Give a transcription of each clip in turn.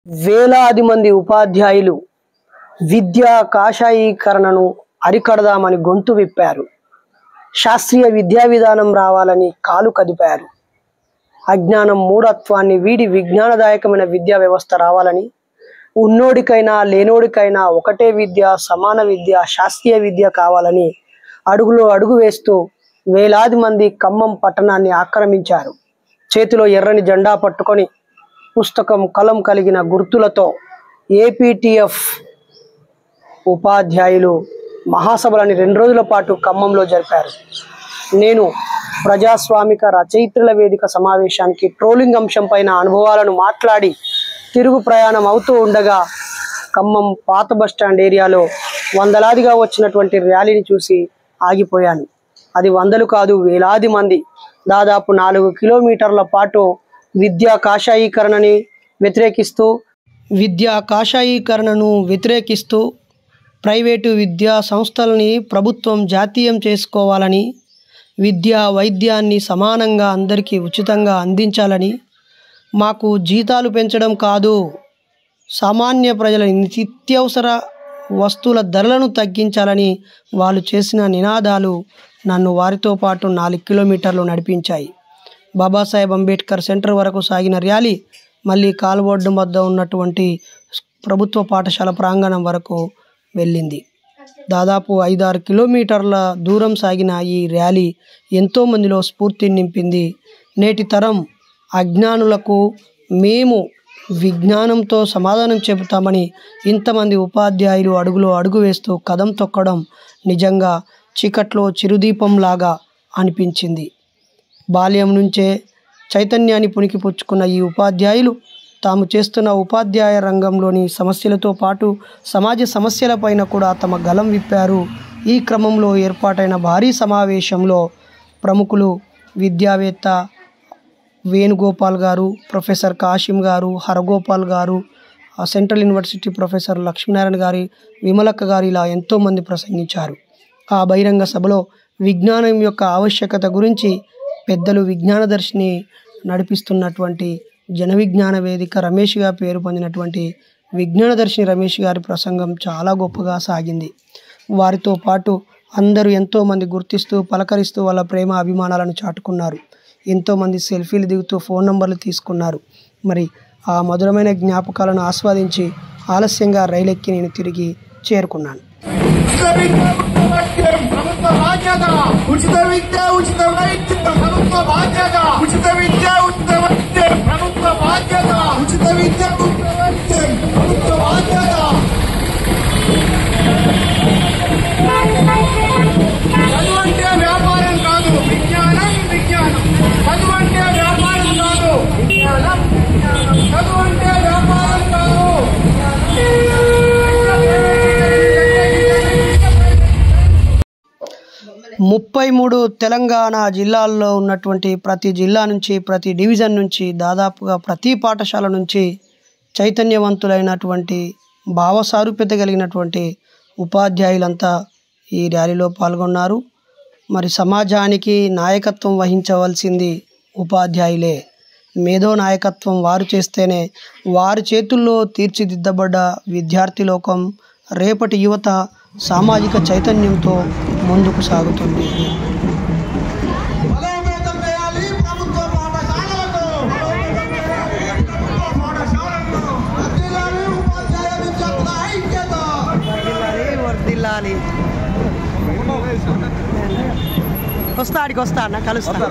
వేలాది మంది ఉపాధ్యాయులు విద్యా కాషాయీకరణను అరికడదామని గొంతు విప్పారు. శాస్త్రీయ విద్యా విధానం రావాలని కాలు కదిపారు. అజ్ఞానం మూఢత్వాన్ని వీడి విజ్ఞానదాయకమైన విద్యా వ్యవస్థ రావాలని, ఉన్నోడికైనా లేనోడికైనా ఒకటే విద్య, సమాన విద్య, శాస్త్రీయ విద్య కావాలని అడుగులో అడుగు వేస్తూ వేలాది మంది ఖమ్మం పట్టణాన్ని ఆక్రమించారు. చేతిలో ఎర్రని జెండా పట్టుకొని పుస్తకం కలం కలిగిన గుర్తులతో ఏపీటీఎఫ్ ఉపాధ్యాయులు మహాసభలని 2 రోజుల పాటు ఖమ్మంలో జరిపారు. నేను ప్రజాస్వామిక రచయిత్రుల వేదిక సమావేశానికి ట్రోలింగ్ అంశం పైన అనుభవాలను మాట్లాడి తిరుగు ప్రయాణం అవుతూ ఉండగా ఖమ్మం పాత బస్టాండ్ ఏరియాలో వందలాదిగా వచ్చినటువంటి ర్యాలీని చూసి ఆగిపోయాను. అది వందలు కాదు, వేలాది మంది దాదాపు 4 కిలోమీటర్ల పాటు విద్యా కాషాయీకరణను వ్యతిరేకిస్తూ ప్రైవేటు విద్యా సంస్థలని ప్రభుత్వం జాతీయం చేసుకోవాలని, విద్యా వైద్యాన్ని సమానంగా అందరికీ ఉచితంగా అందించాలని, మాకు జీతాలు పెంచడం కాదు, సామాన్య ప్రజల నిత్యావసర వస్తువుల ధరలను తగ్గించాలని వాళ్ళు చేసిన నినాదాలు నన్ను వారితో పాటు 4 కిలోమీటర్లు నడిపించాయి. బాబాసాహెబ్ అంబేద్కర్ సెంటర్ వరకు సాగిన ర్యాలీ మళ్ళీ కాల్వొడ్డు వద్ద ఉన్నటువంటి ప్రభుత్వ పాఠశాల ప్రాంగణం వరకు వెళ్ళింది. దాదాపు 5-6 కిలోమీటర్ల దూరం సాగిన ఈ ర్యాలీ ఎంతోమందిలో స్ఫూర్తిని నింపింది. నేటి తరం అజ్ఞానులకు మేము విజ్ఞానంతో సమాధానం చెబుతామని ఇంతమంది ఉపాధ్యాయులు అడుగులో అడుగు వేస్తూ కదం తొక్కడం నిజంగా చీకట్లో చిరుదీపంలాగా అనిపించింది. బాల్యం నుంచే చైతన్యాన్ని పుణికిపుచ్చుకున్న ఈ ఉపాధ్యాయులు తాము చేస్తున్న ఉపాధ్యాయ రంగంలోని సమస్యలతో పాటు సమాజ సమస్యలపైన కూడా తమ గలం విప్పారు. ఈ క్రమంలో ఏర్పాటైన భారీ సమావేశంలో ప్రముఖులు విద్యావేత్త వేణుగోపాల్ గారు, ప్రొఫెసర్ కాశీం గారు, హరగోపాల్ గారు, సెంట్రల్ యూనివర్సిటీ ప్రొఫెసర్ లక్ష్మీనారాయణ గారి, విమలక్క గారు ఇలా ఎంతోమంది ప్రసంగించారు. ఆ బహిరంగ సభలో విజ్ఞానం యొక్క ఆవశ్యకత గురించి పెద్దలు విజ్ఞానదర్శిని నడిపిస్తున్నటువంటి జన విజ్ఞాన వేదిక రమేష్గా పేరు పొందినటువంటి విజ్ఞానదర్శిని రమేష్ గారి ప్రసంగం చాలా గొప్పగా సాగింది. వారితో పాటు అందరూ ఎంతోమంది గుర్తిస్తూ పలకరిస్తూ వాళ్ళ ప్రేమ అభిమానాలను చాటుకున్నారు. ఎంతోమంది సెల్ఫీలు దిగుతూ ఫోన్ నంబర్లు తీసుకున్నారు. మరి ఆ మధురమైన జ్ఞాపకాలను ఆస్వాదించి ఆలస్యంగా రైలెక్కి నేను తిరిగి చేరుకున్నాను. వ్యాపారం కాదు, విజ్ఞానం విజ్ఞానం. చదువు అంటే వ్యాపారం కాదు, విజ్ఞానం చదువు అంటే వ్యాపారం కాదు. 33 తెలంగాణ జిల్లాల్లో ఉన్నటువంటి ప్రతి జిల్లా నుంచి, ప్రతి డివిజన్ నుంచి, దాదాపుగా ప్రతి పాఠశాల నుంచి చైతన్యవంతులైనటువంటి భావసారూప్యత కలిగినటువంటి ఉపాధ్యాయులంతా ఈ ర్యాలీలో పాల్గొన్నారు. మరి సమాజానికి నాయకత్వం వహించవలసింది ఉపాధ్యాయులే. మేధో నాయకత్వం వారు చేస్తేనే వారి చేతుల్లో తీర్చిదిద్దబడ్డ విద్యార్థి లోకం, రేపటి యువత సామాజిక చైతన్యంతో ముందుకు సాగుతుంది. వస్తా అన్న, కలుస్తా.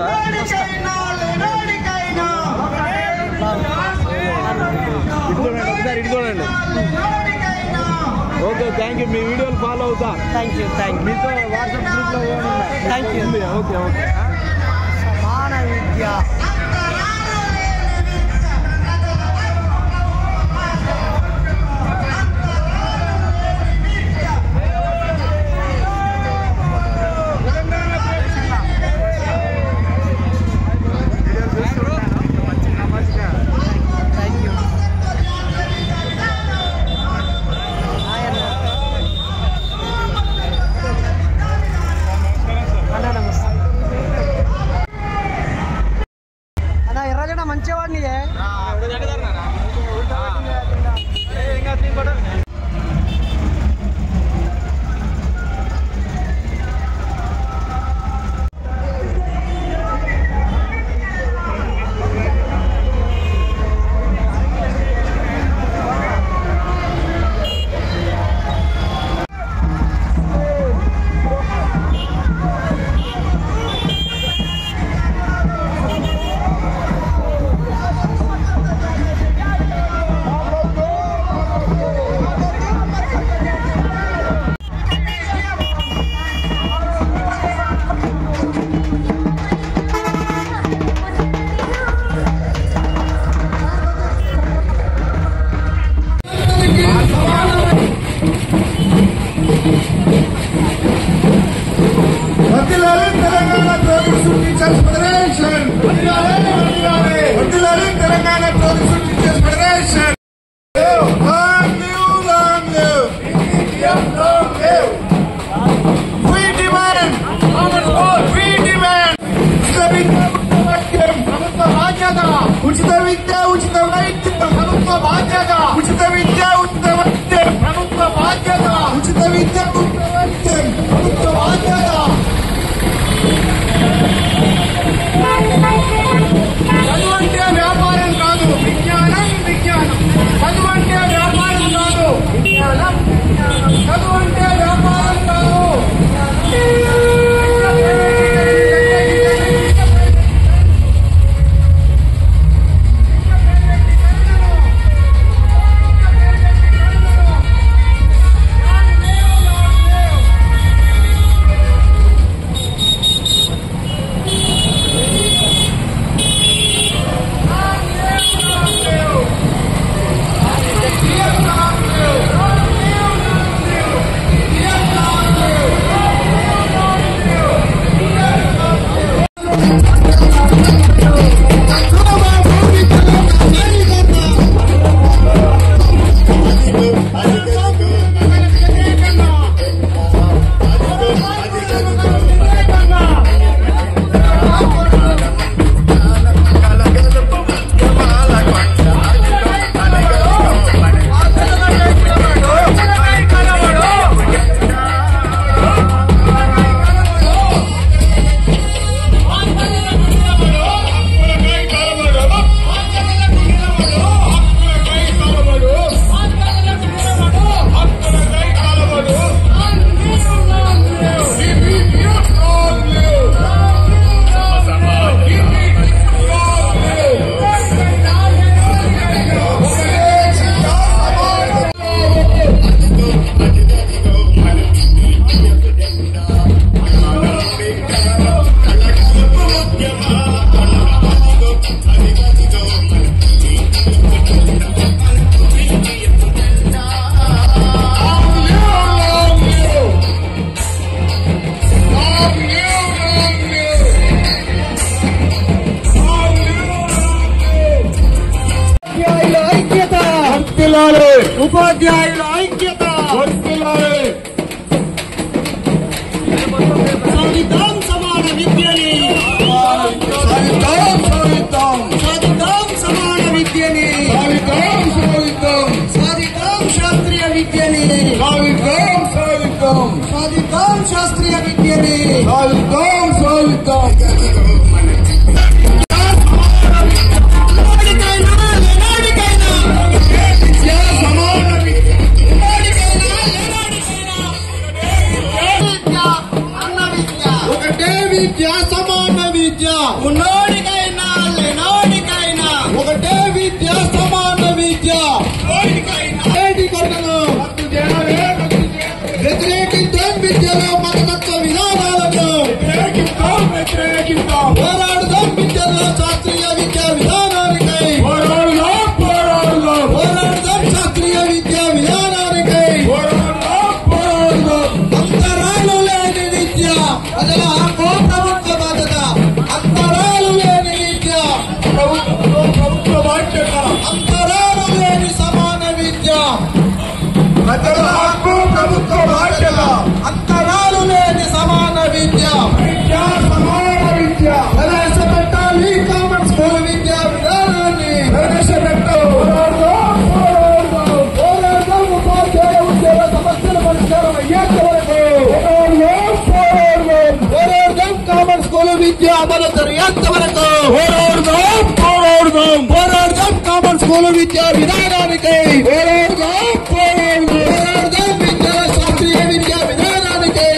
Okay, thank you. మీ వీడియోలు ఫాలో అవుతా. Thank you. మీతో వాట్సాప్ గ్రూప్లో థ్యాంక్ యూ. ఓకే. సమాన విద్య విద్య ఉచిత వైద్యం ప్రభుత్వ బాధ్యత. ఉచిత విద్య ఉచిత వైద్యం ప్రభుత్వ బాధ్యత. ఉచిత విద్య ఉచిత వైద్యం ప్రభుత్వ బాధ్యత. చదువు అంటే వ్యాపారం కాదు, విజ్ఞానం విజ్ఞానం. చదువు అంటే వ్యాపారం కాదు, విజ్ఞానం విజ్ఞానం. చదువు అంటే వ్యాపారం కాదు. ఉపాధ్యాయుల ఐక్యత సాధిద్దాం సమాన విద్యని సాధిద్దాం సమాన విద్యని సాధిద్దాం శాస్త్రీయ విద్యని సాధిద్దాం శాస్త్రీయ విద్యని సమాన విద్య ఉన్నోడికైనా లేనోడికైనా ఒకటే విద్య సమాన విద్య. వ్యతిరేకిద్దాం విద్యలో మతతత్వ విధానాలను పోరాడుదాం విద్యలో శాస్త్రీయ విద్యా విధానానికై పోరాడుదాం శాస్త్రీయ విద్యా విధానానికై అంతరాలు లేని విద్య ప్రజల ప్రభుత్వ బాధ్యత. అంతరాలు లేని విద్య ప్రభుత్వ బాధ్యత. అంతరాలు లేని సమాన విద్య ప్రజల హక్కు ప్రభుత్వ బాధ్యత. అంతరాలు లేని సమాన విద్య సమాన విద్య ప్రవేశపెట్టాలి. కామన్ స్కూల్ విద్యా విధానాన్ని పోరాడదాం ఉపాధ్యాయ ఉద్యోగ సమస్యల పరిష్కారం అయ్యేంత వరకు పోరాడదాం. కామన్ స్కూల్ విద్య అమలు జరిగేంత వరకు పోరాడదాం. కామన్ స్కూల్ విద్యా విధానానికై పోరాడదాం. విద్యా శాస్త్రీయ విద్యా విధానానికై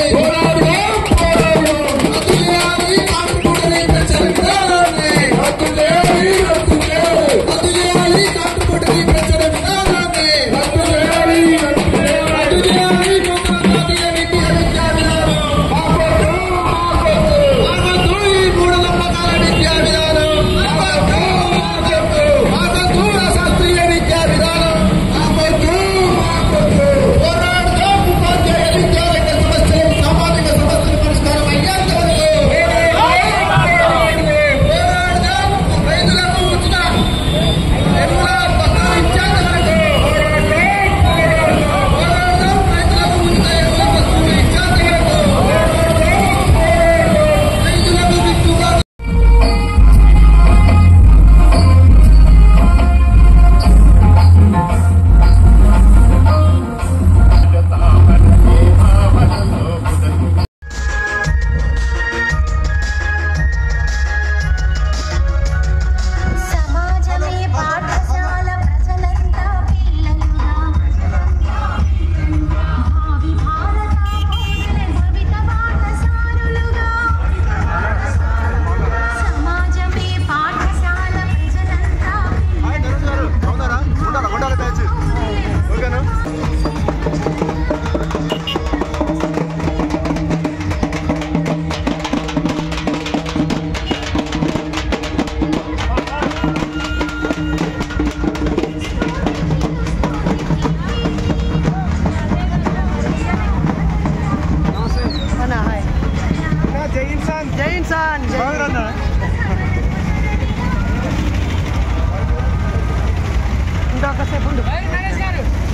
రద్దు చేయాలి. కాంట్రిబ్యూటరీ పెన్షన్ విధానాన్ని రద్దు చేయాలి. కాంట్రిబ్యూటరీ పెన్షన్ విధానాన్ని రద్దు చేయాలి. నూతన జాతీయ విద్యా విధానం ఈ మూడు నమ్మకాల విద్యా విధానం శాస్త్రీయ విద్యా విధానం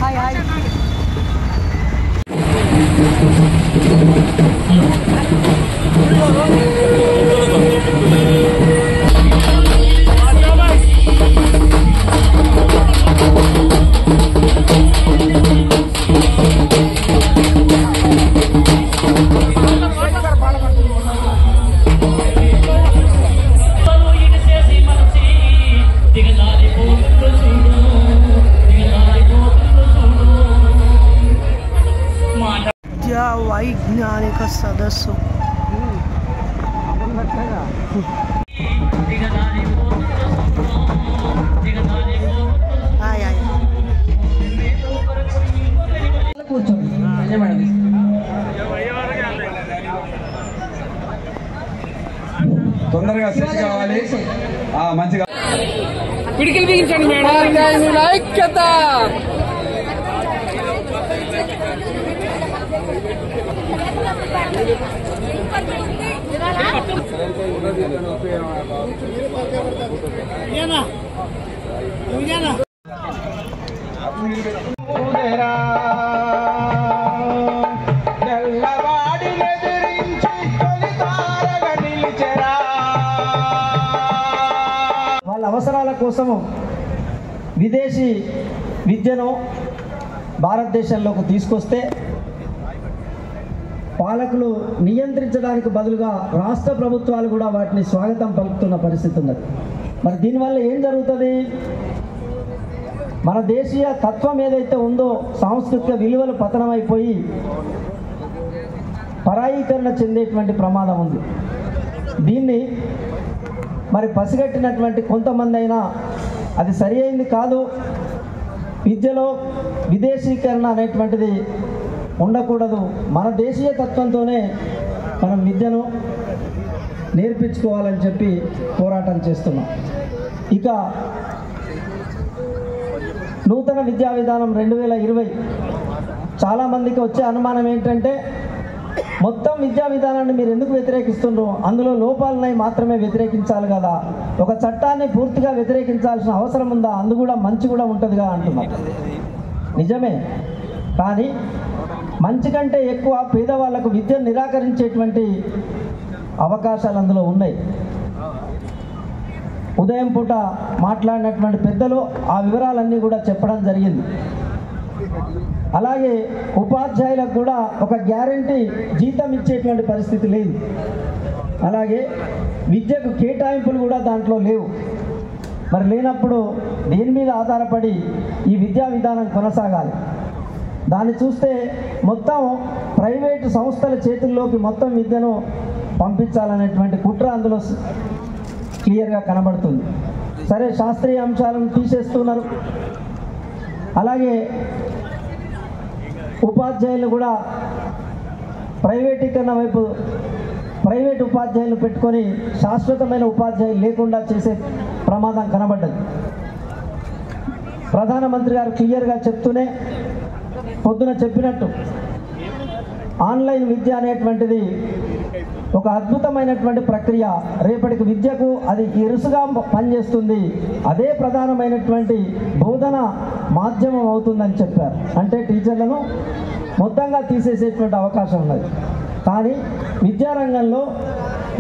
హాయ్ హాయ్. వైజ్ఞానిక సదస్సు. తొందరగా సెట్ కావాలి. మంచిగా పిడికిలు బిగించండి మేడం. ఐక్యత. వాళ్ళ అవసరాల కోసము విదేశీ విద్యను భారతదేశంలోకి తీసుకొస్తే పాలకులు నియంత్రించడానికి బదులుగా రాష్ట్ర ప్రభుత్వాలు కూడా వాటిని స్వాగతం పలుకుతున్న పరిస్థితి ఉన్నది. మరి దీనివల్ల ఏం జరుగుతుంది? మన దేశీయ తత్వం ఏదైతే ఉందో సాంస్కృతిక విలువలు పతనమైపోయి పరాయీకరణ చెందేటువంటి ప్రమాదం ఉంది. దీన్ని మరి పసిగట్టినటువంటి కొంతమంది అయినా అది సరి అయింది కాదు, విద్యలో విదేశీకరణ అనేటువంటిది ఉండకూడదు, మన దేశీయ తత్వంతోనే మనం విద్యను నేర్పించుకోవాలని చెప్పి పోరాటం చేస్తున్నాం. ఇక నూతన విద్యా విధానం 2020 చాలామందికి వచ్చే అనుమానం ఏంటంటే మొత్తం విద్యా విధానాన్ని మీరు ఎందుకు వ్యతిరేకిస్తున్నారు, అందులో లోపాలున్నాయి మాత్రమే వ్యతిరేకించాలి కదా, ఒక చట్టాన్ని పూర్తిగా వ్యతిరేకించాల్సిన అవసరం ఉందా, అందు కూడా మంచి కూడా ఉంటుందిగా అంటున్నారు. నిజమే, కానీ మంచి కంటే ఎక్కువ పేదవాళ్లకు విద్యను నిరాకరించేటువంటి అవకాశాలు అందులో ఉన్నాయి. ఉదయం పూట మాట్లాడినటువంటి పెద్దలు ఆ వివరాలన్నీ కూడా చెప్పడం జరిగింది. అలాగే ఉపాధ్యాయులకు కూడా ఒక గ్యారంటీ జీతం ఇచ్చేటువంటి పరిస్థితి లేదు. అలాగే విద్యకు కేటాయింపులు కూడా దాంట్లో లేవు. మరి లేనప్పుడు దేని మీద ఆధారపడి ఈ విద్యా విధానం కొనసాగాలి? దాన్ని చూస్తే మొత్తం ప్రైవేటు సంస్థల చేతుల్లోకి మొత్తం విద్యను పంపించాలనేటువంటి కుట్ర అందులో క్లియర్గా కనబడుతుంది. సరే, శాస్త్రీయ అంశాలను తీసేస్తున్నారు. అలాగే ఉపాధ్యాయులు కూడా ప్రైవేటీకరణ వైపు ప్రైవేట్ ఉపాధ్యాయులు పెట్టుకొని శాశ్వతమైన ఉపాధ్యాయులు లేకుండా చేసే ప్రమాదం కనబడ్డది. ప్రధానమంత్రి గారు క్లియర్గా చెప్తూనే పొద్దున చెప్పినట్టు ఆన్లైన్ విద్య అనేటువంటిది ఒక అద్భుతమైనటువంటి ప్రక్రియ. రేపటికి విద్యకు అది ఇరుసుగా పనిచేస్తుంది, అదే ప్రధానమైనటువంటి బోధన మాధ్యమం అవుతుందని చెప్పారు. అంటే టీచర్లను మొత్తంగా తీసేసేటువంటి అవకాశం ఉన్నది. కానీ విద్యారంగంలో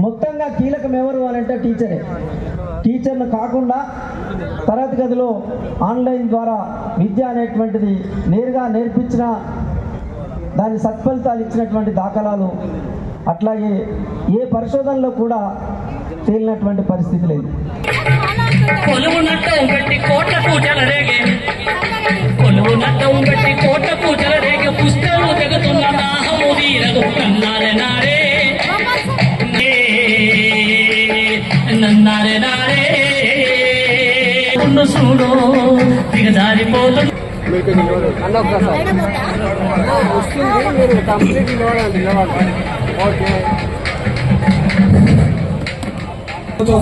మొత్తంగా కీలకం ఎవరు అని అంటే టీచరే. టీచర్ను కాకుండా తరగతి గదిలో ఆన్లైన్ ద్వారా విద్య అనేటువంటిది నేరుగా నేర్పించిన దాని సత్ఫలితాలు ఇచ్చినటువంటి దాఖలాలు అట్లాగే ఏ పరిశోధనలో కూడా తేలినటువంటి పరిస్థితి లేదు. కొలువు నట్టం పెట్టి కోట్ల పూజల రేగే, కొలువు నట్టం పెట్టి కోట్ల పూజల రేగే, పుస్తకము తెగుతున్న దాహము తీరదు నన్నారే నారే నన్నారే నారే చూడు దిగజారిపోతు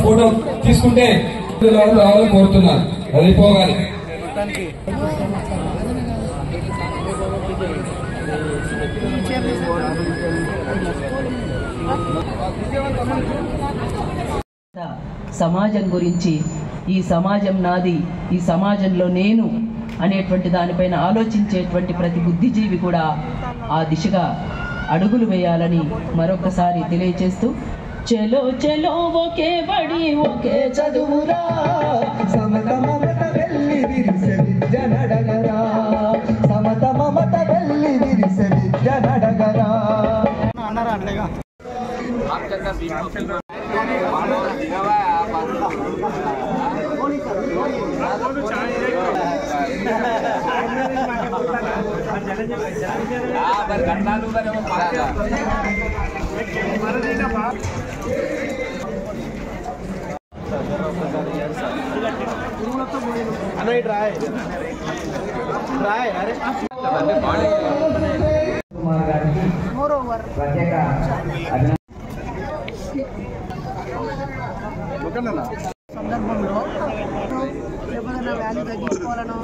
ఫోటో తీసుకుంటే రావాలని కోరుతున్నారు. అది పోగాలి. సమాజం గురించి, ఈ సమాజం నాది, ఈ సమాజంలో నేను అనేటువంటి దానిపైన ఆలోచించేటువంటి ప్రతి బుద్ధిజీవి కూడా ఆ దిశగా అడుగులు వేయాలని మరొకసారి తెలియజేస్తూ, చెలో చెలో ఒకే బడి ఒకే చదువురా, సమత మమత వెళ్ళి విరిసె విద్య నడగరా, సమత మమత వెళ్ళి విరిసె విద్య నడగరా. అన్నారా అట్లేగా సందర్భంలో ఏమైనా వ్యాల్యూ తగ్గించుకోవాలనో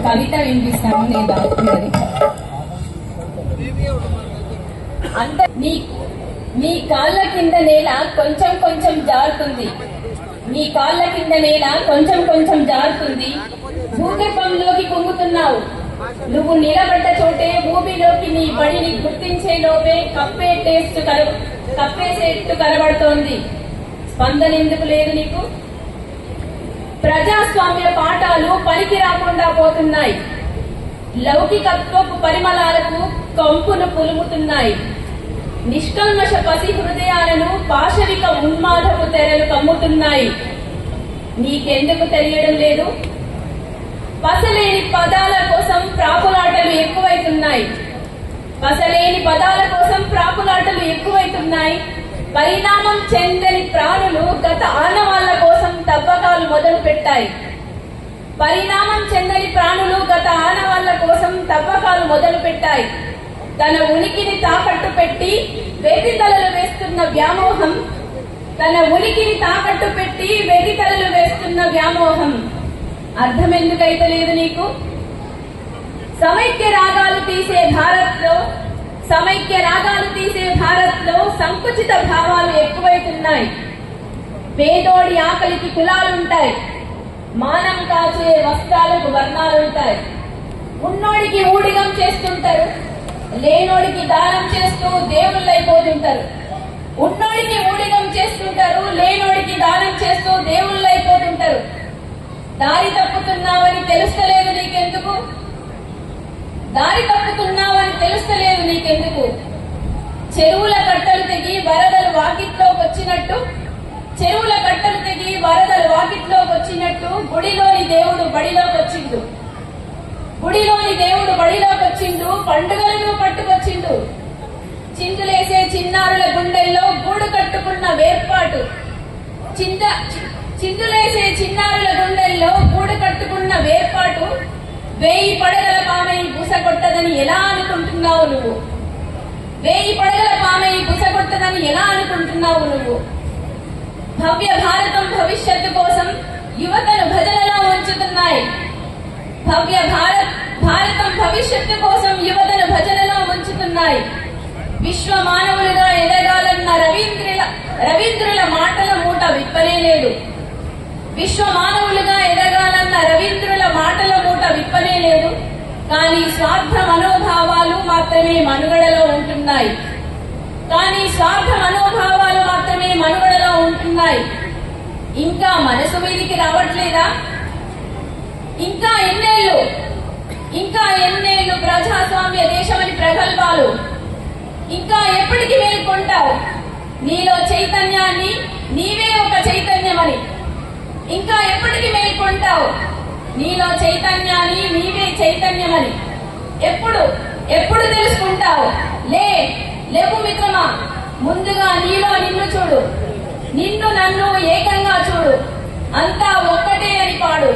కవిత వినిపిస్తాను నేను దాచుకున్నది అంత మీ కాళ్ళ కింద నేల కొంచెం కొంచెం జారుతుంది, మీ కాళ్ళ కింద నేల కొంచెం కొంచెం జారుతుంది, భూగర్భంలోకి కుంగుతున్నావు, నువ్వు నిలబడ్డ చోటే భూమిలోకి నీ బడిని గుర్తించే లోపే కప్పేసేట్టు కనబడుతోంది. స్పందన ఎందుకు లేదు నీకు? ప్రజాస్వామ్య పాఠాలు పనికి రాకుండా పోతున్నాయి, లౌకికత్వపు పరిమళాలకు కంపును పులుముతున్నాయి, నిష్కల్మష పసి హృదయాలను పాశవిక ఉన్మాదపు తెరలు కమ్ముతున్నాయి. నీకెందుకు తెలియడం లేదు? పసలేని పదాల కోసం ప్రాకులాటలు ఎక్కువైతున్నాయి, పసలేని పదాల కోసం ప్రాకులాటలు ఎక్కువైతున్నాయి. పరిణామం చెందని ప్రాణులు గత ఆనవాళ్ల కోసం తవ్వకాలు మొదలు పెట్టాయి, పరిణామం చెందని ప్రాణులు గత ఆనవాళ్ల కోసం తవ్వకాలు మొదలు పెట్టాయి. తన ఉనికిని తాకట్టు పెట్టి వెర్రితలలు వేస్తున్న వ్యామోహం, తన ఉనికిని తాకట్టు పెట్టి వెర్రితలలు వేస్తున్న వ్యామోహం అర్థం ఎందుకైతే లేదు నీకు? సమైక్య రాగాలు తీసే భారత్లో సంకుచిత భావాలు ఎక్కువైతున్నాయి. పేదోడి ఆకలికి కులాలుంటాయి, మానం కాచే వస్త్రాలకు వర్ణాలుంటాయి. ఉన్నోడికి ఊడిగం చేస్తుంటారు, లేనోడికి దానం చేస్తూ దేవుళ్ళైపోతుంటారు. ఉన్నోడికి ఊడిగం చేస్తుంటారు, లేనోడికి దానం చేస్తూ దేవుళ్ళైపోతుంటారు. దారి తప్పుతున్నావని తెలుస్తలేదు నీకెందుకు? దారి తప్పుతున్నావని తెలుస్తలేదు నీకెందుకు? చెరువుల కట్టలు తెగి వరదలు వాకిట్లోకి వచ్చినట్టు, చెరువుల కట్టలు తెగి వరదలు వాకిట్లోకి వచ్చినట్టు గుడిలోని దేవుడు బడిలోకి వచ్చిండు, గుడిలోని దేవుడు బడిలోకి వచ్చిండు, పండుగలను పట్టుకొచ్చిండు. చిందులేసే చిన్నారుల గుండెల్లో గూడు కట్టుకున్న వేర్పాటు, చిందులేసే చిన్నారుల గుండెల్లో గూడు కట్టుకున్న వేర్పాటు 1000 పడగల పామై బుసగొట్టదని ఎలా అనుకుంటున్నావు నువ్వు? 1000 పడగల పామై బుసగొట్టదని ఎలా అనుకుంటున్నావు నువ్వు? భవ్య భారతం భవిష్యత్తు కోసం యువతను భజనలో ఉంచుతున్నాయి, భవ్య భారతం భవిష్యత్తు కోసం యువతను భజనలో ఉంచుతున్నాయి. విశ్వ మానవులుగా ఎదగాలన్న రవీంద్రుల మాటల మూట విప్పనేలేదు, విశ్వ మానవులుగా ఎదగాలన్న రవీంద్రుల మాటల మూట విప్పనేలేదు. కానీ స్వార్థ మనోభావాలు మాత్రమే మనుగడలో ఉంటున్నాయి, కానీ స్వార్థ మనోభావాలు మాత్రమే మనుగడలో ఉంటున్నాయి. ఇంకా మనసు మీదికి రావట్లేదా? ఇంకా ఎన్నేళ్లు ప్రజాస్వామ్య దేశమని ప్రగల్భాలు? ఇంకా ఎప్పటికి మేల్కొంటావు నీలో చైతన్యాన్ని? నీవే ఒక చైతన్యమని ఇంకా ఎప్పటికి మేల్కొంటావు నీలో చైతన్యాన్ని? నీవే చైతన్యమని ఎప్పుడు తెలుసుకుంటావు? లేవు మిత్రమా, ముందుగా నీలో నిన్ను చూడు, నిన్ను నన్ను ఏకంగా చూడు, అంతా ఒక్కటే అని పాడు.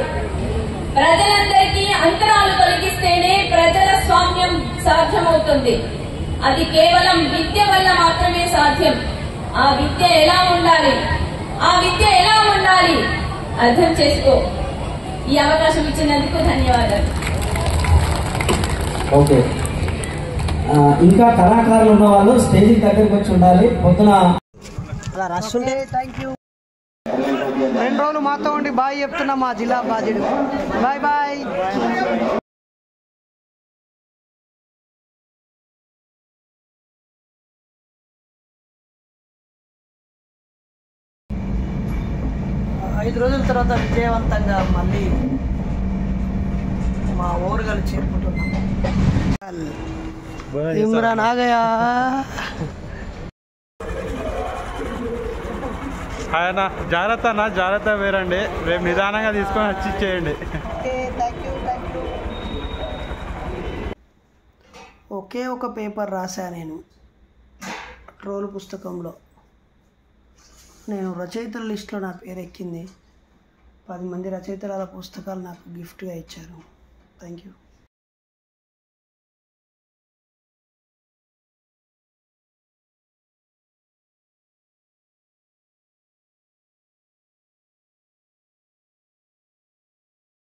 ప్రజలందరికీ అంతరాలు తొలగిస్తేనే ప్రజల స్వామ్యం సాధ్యమవుతుంది. అది కేవలం విద్య వల్ల మాత్రమే సాధ్యం. ఆ విద్య ఎలా ఉండాలి అర్థం చేసుకో. ఈ అవకాశం ఇచ్చినందుకు ధన్యవాదాలు. ఓకే, ఇంకా కళాకారులు ఉన్న వాళ్ళు స్టేజ్ దగ్గరికి వచ్చి ఉండాలి. పొద్దున అలా రష్ ఉంటే థ్యాంక్ యూ. 2 రోజులు మాతో ఉండి బాయ్ చెప్తున్నా మా జిల్లా బాధ్యుడు. Bye bye. ఐదు రోజుల తర్వాత విజయవంతంగా మళ్ళీ మా ఊరుగలు చేరుకుంటున్నాం. ఇమ్రాన్ ఆగయా. ఆయన జాగ్రత్త అన్న, జాగ్రత్త వేరండి. రేపు నిదానంగా తీసుకొని వచ్చి ఇచ్చేయండి. ఒకే ఒక పేపర్ రాశా నేను ట్రోల్ పుస్తకంలో. నేను రచయితల లిస్టులో నా పేరు ఎక్కింది. 10 మంది రచయితల పుస్తకాలు నాకు గిఫ్ట్గా ఇచ్చారు. Thank you.